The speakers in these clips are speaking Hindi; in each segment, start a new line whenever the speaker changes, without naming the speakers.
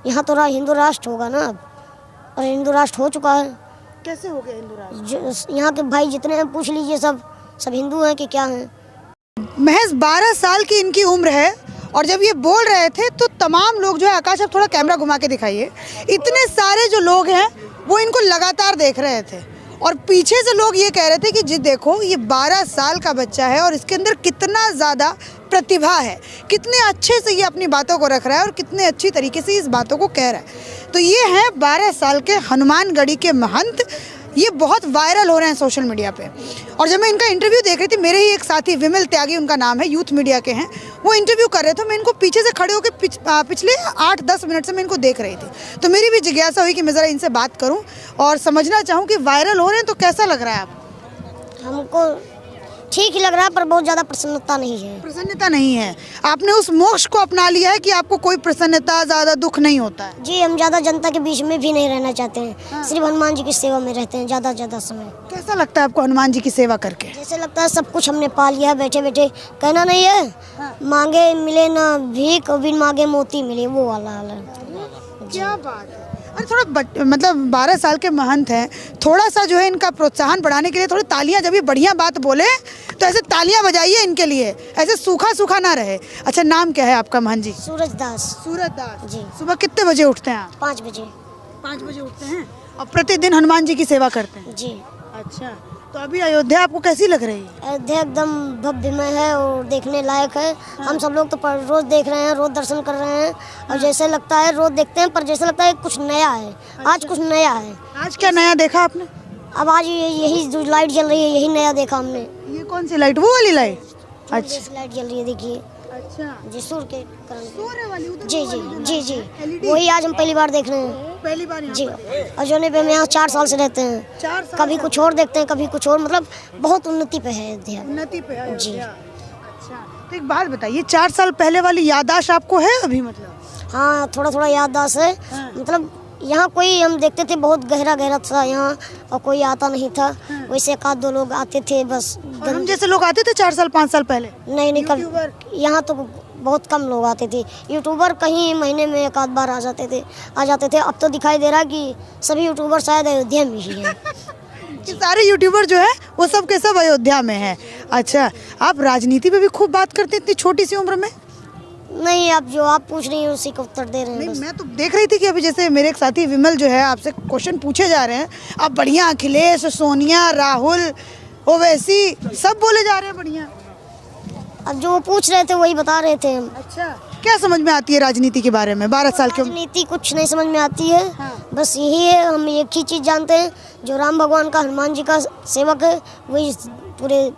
यहाँ तो हिंदू राष्ट्र होगा ना अब, और हिंदू राष्ट्र हो चुका है।
कैसे हो गया हिंदू राष्ट्र?
यहाँ के भाई जितने हैं पूछ लीजिए, सब हिंदू हैं कि क्या हैं।
महज 12 साल की इनकी उम्र है और जब ये बोल रहे थे तो तमाम लोग जो है, आकाश आप थोड़ा कैमरा घुमा के दिखाइए, इतने सारे जो लोग हैं वो इनको लगातार देख रहे थे और पीछे से लोग ये कह रहे थे कि जी देखो ये 12 साल का बच्चा है और इसके अंदर कितना ज़्यादा प्रतिभा है, कितने अच्छे से ये अपनी बातों को रख रहा है और कितने अच्छी तरीके से इस बातों को कह रहा है। तो ये हैं 12 साल के हनुमानगढ़ी के महंत, ये बहुत वायरल हो रहे हैं सोशल मीडिया पे। और जब मैं इनका इंटरव्यू देख रही थी, मेरे ही एक साथी विमल त्यागी उनका नाम है, यूथ मीडिया के हैं, वो इंटरव्यू कर रहे थे, मैं इनको पीछे से खड़े होकर पिछले 8-10 मिनट से मैं इनको देख रही थी। तो मेरी भी जिज्ञासा हुई कि मैं ज़रा इनसे बात करूं और समझना चाहूं कि वायरल हो रहे हैं तो कैसा लग रहा है आपको?
हमको ठीक ही लग रहा है, पर बहुत ज़्यादा प्रसन्नता नहीं है।
प्रसन्नता नहीं है? आपने उस मोक्ष को अपना लिया है कि आपको कोई प्रसन्नता, ज़्यादा दुख नहीं होता है?
जी, हम ज़्यादा जनता के बीच में भी नहीं रहना चाहते हैं। हाँ। सिर्फ हनुमान जी की सेवा में रहते हैं ज़्यादा समय।
कैसा लगता है आपको हनुमान जी की सेवा करके?
जैसे लगता है सब कुछ हमने पा लिया है, बैठे बैठे कहना नहीं है। हाँ। मांगे मिले ना भीख, बिन मांगे मोती मिले, वो वाला हाल है।
क्या बात है। और थोड़ा मतलब 12 साल के महंत हैं, थोड़ा सा जो है इनका प्रोत्साहन बढ़ाने के लिए थोड़ी तालियां, जब ये बढ़िया बात बोले तो ऐसे तालियां बजाइए इनके लिए, ऐसे सूखा ना रहे। अच्छा, नाम क्या है आपका महंत जी?
सूरज दास।
सूरज दास जी।
जी।
सुबह कितने बजे उठते हैं आप?
5 बजे।
5 बजे उठते हैं और प्रतिदिन हनुमान जी की सेवा करते हैं?
जी।
अच्छा, तो अभी अयोध्या आपको कैसी लग रही है?
अयोध्या एकदम भव्यमय है और देखने लायक है। हाँ। हम सब लोग तो रोज देख रहे हैं, रोज दर्शन कर रहे हैं। हाँ। और जैसे लगता है रोज देखते हैं, पर जैसे लगता है कुछ नया है। अच्छा। आज कुछ नया है।
आज क्या नया देखा आपने?
अब आज यही जो लाइट जल रही है, यही नया देखा हमने।
ये कौन सी लाइट? वो वाली लाइट? अच्छा,
लाइट जल रही है, देखिए।
अच्छा
जी, सूर्य के कारण।
सूर्य वाली?
जी जी जी जी, वही आज हम पहली बार देख रहे हैं।
पहली बार
जी। और जो पे हम यहाँ 4 साल से रहते हैं।
4 साल?
कभी कुछ और देखते हैं, कभी कुछ और, मतलब बहुत उन्नति पे है अयोध्या।
उन्नति पे है
जी।
अच्छा, तो एक बात बताइए, 4 साल पहले वाली याददाश्त आपको है अभी? मतलब
हाँ, थोड़ा याददाश्त है। हाँ। मतलब यहाँ कोई हम देखते थे बहुत गहरा था यहाँ, और कोई आता नहीं था। हाँ। वैसे 1-2 लोग आते थे बस।
हम जैसे लोग आते थे 4 साल 5 साल पहले?
नहीं, कभी यहाँ तो बहुत कम लोग आते थे। यूट्यूबर कहीं महीने में 1-8 बार आ जाते थे। अब तो दिखाई दे रहा है कि सभी यूट्यूबर शायद अयोध्या में ही हैं।
कि सारे यूट्यूबर जो है वो सब के सब अयोध्या में है। अच्छा, आप राजनीति पे भी खूब बात करते हैं इतनी छोटी सी उम्र में?
नहीं, आप जो आप पूछ रही हैं उसी को उत्तर दे रहे हैं।
नहीं, मैं तो देख रही थी कि अभी जैसे मेरे एक साथी विमल जो है, आपसे क्वेश्चन पूछे जा रहे हैं, आप बढ़िया अखिलेश, सोनिया, राहुल, ओवैसी सब बोले जा रहे हैं बढ़िया।
अब जो वो पूछ रहे थे वही बता रहे थे हम।
अच्छा, क्या समझ में आती है राजनीति के बारे में 12 साल के?
राजनीति कुछ नहीं समझ में आती है। हाँ। बस यही है, हम एक ही चीज़ जानते हैं, जो राम भगवान का, हनुमान जी का सेवक है, वही पूरे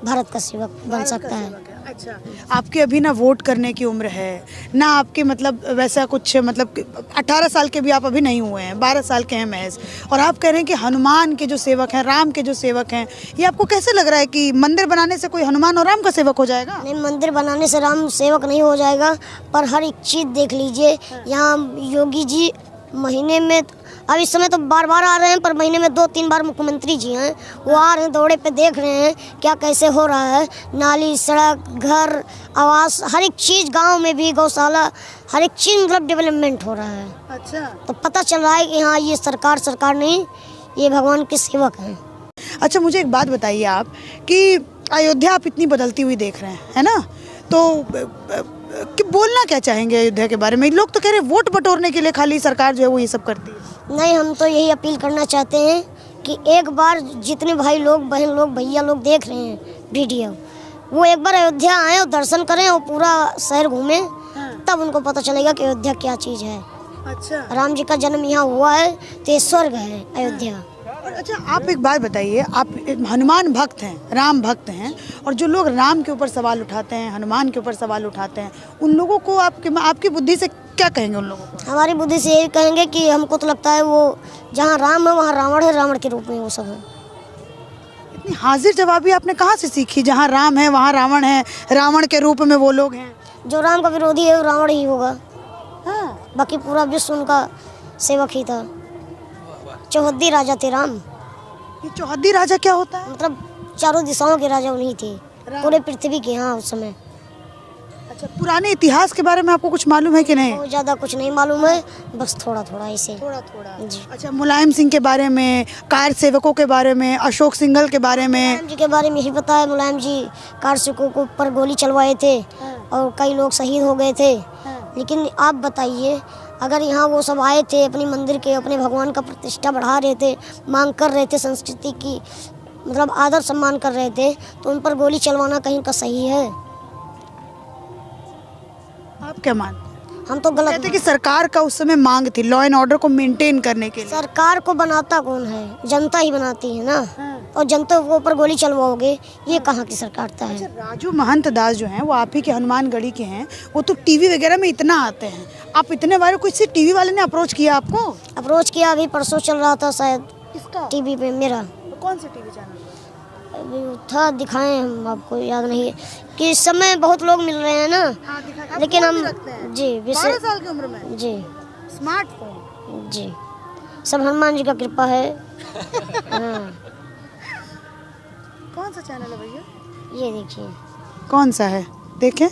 भारत का सेवक बन सकता है।
अच्छा, आपके अभी ना वोट करने की उम्र है ना, आपके मतलब वैसा कुछ, मतलब 18 साल के भी आप अभी नहीं हुए हैं, 12 साल के हैं महज, और आप कह रहे हैं कि हनुमान के जो सेवक हैं, राम के जो सेवक हैं, ये आपको कैसे लग रहा है कि मंदिर बनाने से कोई हनुमान और राम का सेवक हो जाएगा?
नहीं, मंदिर बनाने से राम सेवक नहीं हो जाएगा, पर हर एक चीज़ देख लीजिए। यहाँ योगी जी महीने में, अब इस समय तो बार आ रहे हैं, पर महीने में 2-3 बार मुख्यमंत्री जी हैं, वो आ रहे हैं, दौरे पे देख रहे हैं क्या कैसे हो रहा है। नाली, सड़क, घर, आवास, हर एक चीज़, गांव में भी गौशाला, हर एक चीज़ मतलब डेवलपमेंट हो रहा है।
अच्छा, तो
पता चल रहा है कि हाँ, ये सरकार नहीं, ये भगवान के सेवक हैं।
अच्छा, मुझे एक बात बताइए आप कि अयोध्या आप इतनी बदलती हुई देख रहे हैं, है ना, तो कि बोलना क्या चाहेंगे अयोध्या के बारे में? लोग तो कह रहे हैं वोट बटोरने के लिए खाली सरकार जो है वो ये सब करती है।
नहीं, हम तो यही अपील करना चाहते हैं कि एक बार जितने भाई लोग, बहन लोग, भैया लोग देख रहे हैं वीडियो, वो एक बार अयोध्या आए और दर्शन करें और पूरा शहर घूमें। हाँ। तब उनको पता चलेगा कि अयोध्या क्या चीज़ है।
अच्छा,
राम जी का जन्म यहाँ हुआ है तो ये स्वर्ग है अयोध्या।
अच्छा, आप एक बात बताइए, आप हनुमान भक्त हैं, राम भक्त हैं, और जो लोग राम के ऊपर सवाल उठाते हैं, हनुमान के ऊपर सवाल उठाते हैं, उन लोगों को आपकी बुद्धि से क्या कहेंगे? उन लोगों को
हमारी बुद्धि से यही कहेंगे कि हमको तो लगता है वो जहाँ राम है वहाँ रावण है, रावण के रूप में वो सब है।
इतनी हाजिर जवाबी आपने कहाँ से सीखी? जहाँ राम है वहाँ रावण है, रावण के रूप में वो लोग हैं।
जो राम का विरोधी है वो रावण ही होगा।
हाँ, बाकी
पूरा विश्व उनका सेवक ही था। चौहद्दी राजा थे राम।
ये चौहद्दी राजा क्या होता है?
मतलब चारों दिशाओं के राजा उन्हीं थे, पूरे पृथ्वी के। हाँ, उस समय।
अच्छा, पुराने इतिहास के बारे में आपको कुछ मालूम है कि नहीं?
बहुत ज़्यादा कुछ नहीं मालूम है, बस थोड़ा थोड़ा ऐसे।
थोड़ा थोड़ा
जी।
अच्छा, मुलायम सिंह के बारे में, कार सेवकों के बारे में, अशोक सिंघल के बारे में?
मुलायम जी के बारे में यही पता है, मुलायम जी कार सेवकों को ऊपर गोली चलवाए थे और कई लोग शहीद हो गए थे। लेकिन आप बताइए, अगर यहाँ वो सब आए थे अपनी मंदिर के, अपने भगवान का प्रतिष्ठा बढ़ा रहे थे, मांग कर रहे थे, संस्कृति की मतलब आदर सम्मान कर रहे थे, तो उन पर गोली चलवाना कहीं का सही है?
आप क्या मानते हैं?
हम तो गलत
कहते हैं कि सरकार का उस समय मांग थी लॉ एंड ऑर्डर को मेंटेन करने के लिए।
सरकार को बनाता कौन है? जनता ही बनाती है ना। और जनता के ऊपर गोली चलवाओगे, ये कहाँ की सरकारता है?
राजू महंत दास जो हैं वो आप ही के हनुमानगढ़ी के हैं, वो तो टीवी वगैरह में इतना आते हैं, आप इतने बार कुछ से टीवी वाले ने अप्रोच किया आपको?
अप्रोच किया, अभी परसों चल रहा था शायद
किसका?
टीवी पे मेरा।
तो कौन से टीवी चैनल?
अभी था, दिखाएं हम आपको, याद नहीं है कि इस समय बहुत लोग मिल रहे हैं ना। लेकिन हम जी
12 साल की उम्र में
जी
स्मार्टफोन
जी सब हनुमान जी का कृपा है। हाँ,
कौन सा चैनल है भैया?
ये देखिए।
कौन सा है देखें?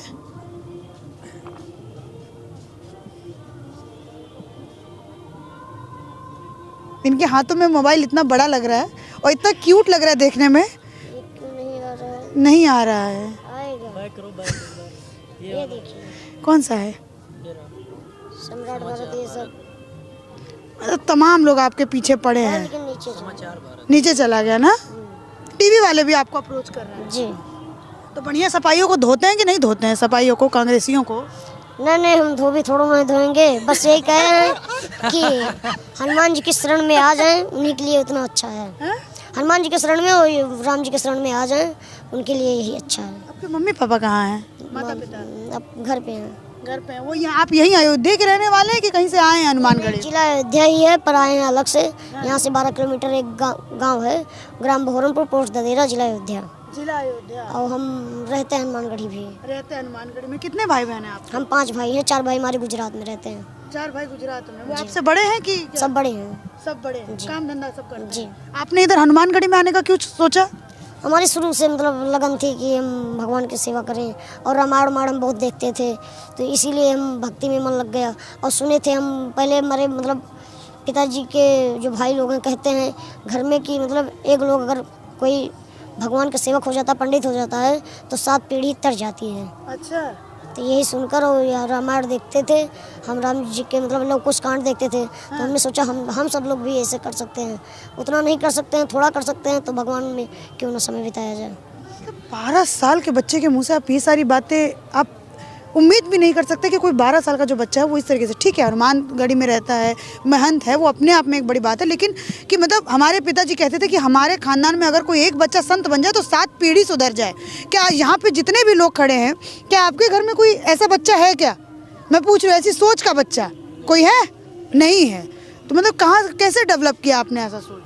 इनके हाथों में मोबाइल इतना बड़ा लग रहा है और इतना क्यूट लग रहा है देखने में।
ये क्यों नहीं आ रहा है?
नहीं आ रहा है।
आएगा। ये देखिए,
कौन सा है?
सम्राट भारत, ये सब
मतलब तमाम लोग आपके पीछे पड़े
है,
हैं।
लेकिन नीचे
नीचे चला गया ना? टीवी वाले भी आपको अप्रोच कर रहे हैं?
जी।
तो बढ़िया सफाइयों को धोते हैं कि नहीं धोते हैं सफाइयों को, कांग्रेसियों को?
नहीं, हम धोबी थोड़ो नहीं धोएंगे, बस यही कहे हैं कि हनुमान जी की शरण में आ जाएं, उन्हीं के लिए उतना अच्छा है। हनुमान जी के शरण में और राम जी के शरण में आ जाएं, उनके लिए यही अच्छा है।
आपके मम्मी पापा कहाँ हैं? माता पिता
अब घर पे हैं।
घर पे हैं। वो यहाँ, आप यहीं अयोध्या के रहने वाले हैं कि कहीं से आए हैं हनुमानगढ़ी?
जिला अयोध्या ही है, पर आए हैं अलग से। यहाँ से 12 किलोमीटर एक गांव है, ग्राम बहरमपुर, पोस्ट ददेरा, जिला अयोध्या।
जिला अयोध्या।
और हम रहते हैं हनुमानगढ़ी भी।
रहते हैं हनुमानगढ़ी में। कितने भाई बहन हैं आप?
हम 5 भाई हैं, 4 भाई हमारे गुजरात में रहते हैं।
4 भाई गुजरात में। वो आपसे बड़े हैं कि क्या?
सब बड़े हैं।
सब बड़े हैं, काम धंधा सब करते हैं।
जी।
आपने इधर हनुमानगढ़ी में आने का क्यों सोचा?
हमारी शुरू से मतलब लगन थी कि हम भगवान की सेवा करें, और रामायण हम बहुत देखते थे, तो इसीलिए हम भक्ति में मन लग गया। और सुने थे हम पहले, हमारे मतलब पिताजी के जो भाई लोग हैं कहते हैं घर में कि मतलब एक लोग अगर कोई भगवान का सेवक हो जाता, पंडित हो जाता है, तो 7 पीढ़ी तर जाती है।
अच्छा।
तो यही सुनकर और यार रामायण देखते थे हम, राम जी के मतलब लोग कुछ कांड देखते थे। तो हमने सोचा हम सब लोग भी ऐसे कर सकते हैं। उतना नहीं कर सकते हैं, थोड़ा कर सकते हैं, तो भगवान में क्यों ना समय बिताया जाए।
12 साल के बच्चे के मुंह से आप ये सारी बातें, आप उम्मीद भी नहीं कर सकते कि कोई 12 साल का जो बच्चा है वो इस तरीके से, ठीक है हनुमानगढ़ी में रहता है, महंत है, वो अपने आप में एक बड़ी बात है, लेकिन कि मतलब हमारे पिताजी कहते थे कि हमारे खानदान में अगर कोई एक बच्चा संत बन जाए तो 7 पीढ़ी सुधर जाए। क्या यहाँ पे जितने भी लोग खड़े हैं, क्या आपके घर में कोई ऐसा बच्चा है क्या? मैं पूछ रही हूँ, ऐसी सोच का बच्चा कोई है? नहीं है। तो मतलब कहाँ, कैसे डेवलप किया आपने ऐसा सोच?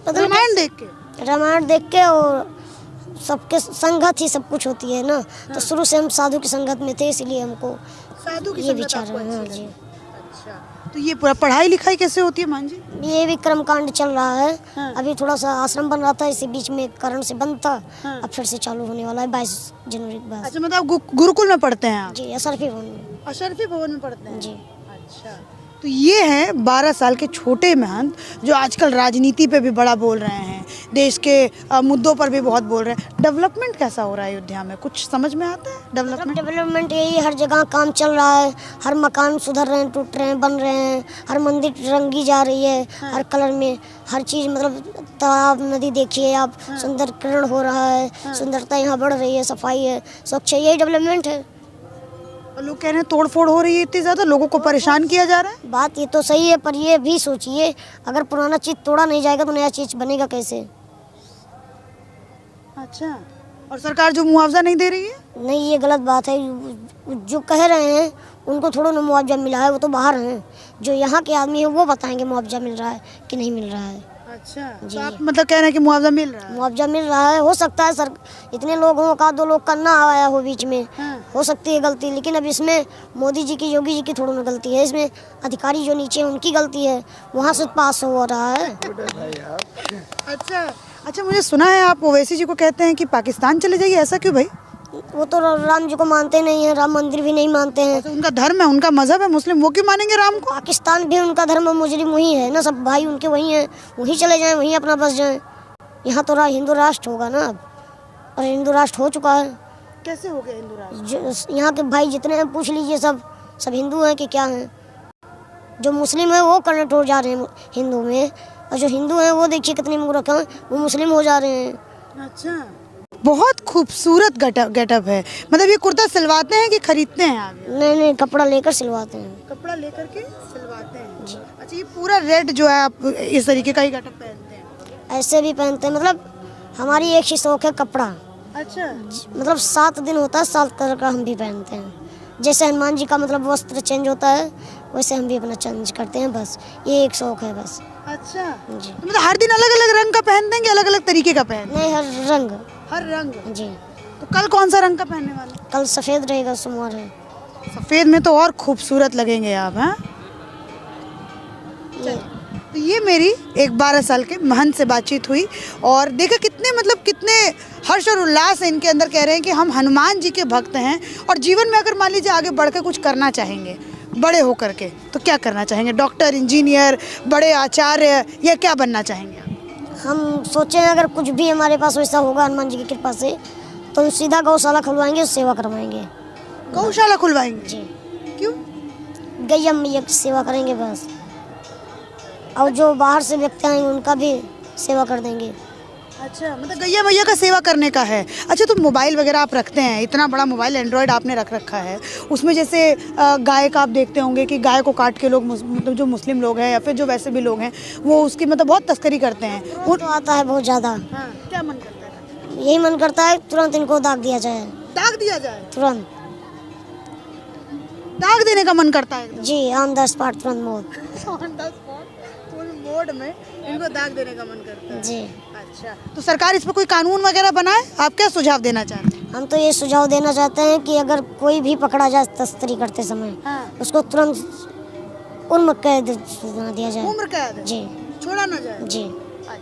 रामायण देख के?
रामायण देख के, और सबके संगत ही सब कुछ होती है ना। तो शुरू से हम साधु की संगत में थे, इसलिए हमको
साधु की
ये
संगत
विचार
आपको
है।
अच्छी
हाँ
लगी?
जी।
अच्छा, तो ये पूरा पढ़ाई लिखाई कैसे होती है मान जी?
ये भी कर्मकांड चल रहा है।
हाँ।
अभी थोड़ा सा आश्रम बन रहा था, इसी बीच में कारण से बंद था।
हाँ।
अब फिर से चालू होने वाला है 22 जनवरी के बाद।
अच्छा, मतलब आप गुरुकुल में पढ़ते हैं आप?
जी, असरफी भवन में।
अशरफी भवन में पढ़ते हैं?
जी।
अच्छा, तो ये हैं 12 साल के छोटे महंत जो आजकल राजनीति पे भी बड़ा बोल रहे हैं, देश के मुद्दों पर भी बहुत बोल रहे हैं। डेवलपमेंट कैसा हो रहा है अयोध्या में, कुछ समझ में आता है?
डेवलपमेंट यही, हर जगह काम चल रहा है, हर मकान सुधर रहे हैं, टूट रहे हैं, बन रहे हैं, हर मंदिर रंगी जा रही है। हर कलर में हर चीज़, मतलब तालाब नदी देखिए आप, सुंदरकरण हो रहा है। सुंदरता यहाँ बढ़ रही है, सफाई है, स्वच्छ है, यही डेवलपमेंट है।
और लोग कह रहे हैं तोड़ फोड़ हो रही है इतनी ज़्यादा, लोगों को परेशान किया जा रहा है।
बात ये तो सही है, पर ये भी सोचिए, अगर पुराना चीज़ तोड़ा नहीं जाएगा तो नया चीज़ बनेगा कैसे?
अच्छा, और सरकार जो मुआवजा नहीं दे रही है?
नहीं, ये गलत बात है। जो कह रहे हैं उनको थोड़ा ना मुआवजा मिला है, वो तो बाहर हैं। जो यहाँ के आदमी हैं वो बताएंगे मुआवजा मिल रहा है कि नहीं मिल रहा है।
अच्छा,
जी।
तो आप मतलब कह रहे हैं कि मुआवजा मिल रहा है?
मुआवजा मिल रहा है। हो सकता है सर इतने लोग हों, का 2 लोग का ना आया हो बीच में, हो सकती है गलती, लेकिन अब इसमें मोदी जी की, योगी जी की थोड़ी ना गलती है। इसमें अधिकारी जो नीचे हैं उनकी गलती है, वहाँ से पास हो रहा है।
अच्छा, मुझे सुना है आप ओवैसी जी को कहते हैं कि पाकिस्तान चले जाइए, ऐसा क्यों भाई?
वो तो राम जी को मानते नहीं है, राम मंदिर भी नहीं मानते हैं।
तो उनका धर्म है, उनका मजहब है मुस्लिम, वो क्यों मानेंगे राम को?
पाकिस्तान भी उनका धर्म मुजरिम वही है ना, सब भाई उनके वही हैं, वहीं चले जाएं, वहीं अपना बस जाएं। यहाँ तो हिंदू राष्ट्र होगा ना अब, और हिंदू राष्ट्र हो चुका है।
कैसे हो गया हिंदू राष्ट्र?
जो यहाँ के भाई जितने हैं पूछ लीजिए, सब हिंदू हैं कि क्या हैं। जो मुस्लिम है वो कन्वर्ट हो जा रहे हैं हिंदू में, और जो हिंदू हैं वो देखिए कितने मूर्ख हैं, वो मुस्लिम हो जा रहे हैं।
अच्छा, बहुत खूबसूरत गेटअप है। मतलब ये कुर्ता सिलवाते हैं कि खरीदते हैं आप?
नहीं, कपड़ा लेकर सिलवाते हैं।
कपड़ा लेकर के सिलवाते हैं
जी।
अच्छा, ये पूरा रेड जो है आप इस तरीके का ही गेटअप पहनते हैं?
ऐसे भी पहनते हैं, मतलब हमारी एक ही शौक है कपड़ा।
अच्छा,
मतलब 7 दिन होता है, 7 तरह का हम भी पहनते हैं। जैसे हनुमान जी का मतलब वस्त्र चेंज होता है, वैसे हम भी अपना चेंज करते हैं, बस ये एक शौक है बस।
अच्छा
जी।
तो मतलब हर दिन अलग अलग रंग का पहनते हैं कि अलग अलग तरीके का पहनते
नहीं,
हर रंग?
जी।
तो कल कौन सा रंग का पहनने वाले?
कल सफ़ेद रहेगा, सोमवार है।
सफेद में तो और खूबसूरत लगेंगे आप। हैं
ये
तो ये मेरी एक 12 साल के महंत से बातचीत हुई, और देखा कितने हर्ष और उल्लास है इनके अंदर। कह रहे हैं कि हम हनुमान जी के भक्त हैं, और जीवन में अगर मान लीजिए आगे बढ़ के कुछ करना चाहेंगे बड़े होकर के, तो क्या करना चाहेंगे? डॉक्टर, इंजीनियर, बड़े आचार्य, या क्या बनना चाहेंगे आप?
हम सोचे अगर कुछ भी हमारे पास वैसा होगा हनुमान जी की कृपा से, तो हम सीधा गौशाला खुलवाएंगे, सेवा करवाएंगे।
गौशाला खुलवाएंगे?
जी।
क्यों?
गैया मैया की सेवा करेंगे बस, और जो बाहर से व्यक्ति आएंगे उनका भी सेवा कर देंगे।
अच्छा, मतलब गैया मैया का सेवा करने का है। अच्छा, तो मोबाइल वगैरह आप रखते हैं, इतना बड़ा मोबाइल एंड्रॉयड आपने रख रखा है, उसमें जैसे गाय का आप देखते होंगे कि गाय को काट के लोग मतलब जो मुस्लिम लोग हैं या फिर जो वैसे भी लोग हैं, वो उसकी मतलब बहुत तस्करी करते हैं।
वो तो आता है बहुत ज़्यादा।
हाँ, क्या मन करता है?
यही मन करता है तुरंत इनको दाग दिया जाए।
दाग दिया जाए?
तुरंत
दाग देने का मन करता है एकदम?
जी, ऑन द स्पॉट, तुरंत मौत।
On the spot, full mode में इनको दाग देने का मन करता है?
जी।
अच्छा, तो सरकार इस पर कोई कानून वगैरह बनाए? आप क्या सुझाव देना चाहते हैं?
हम तो ये सुझाव देना चाहते हैं कि अगर कोई भी पकड़ा जाए तस्करी करते समय,
हाँ।
उसको तुरंत उम्र कैद सुना दिया जाए।
उम्र कैद?
जी।
छोड़ा ना जाए?
जी।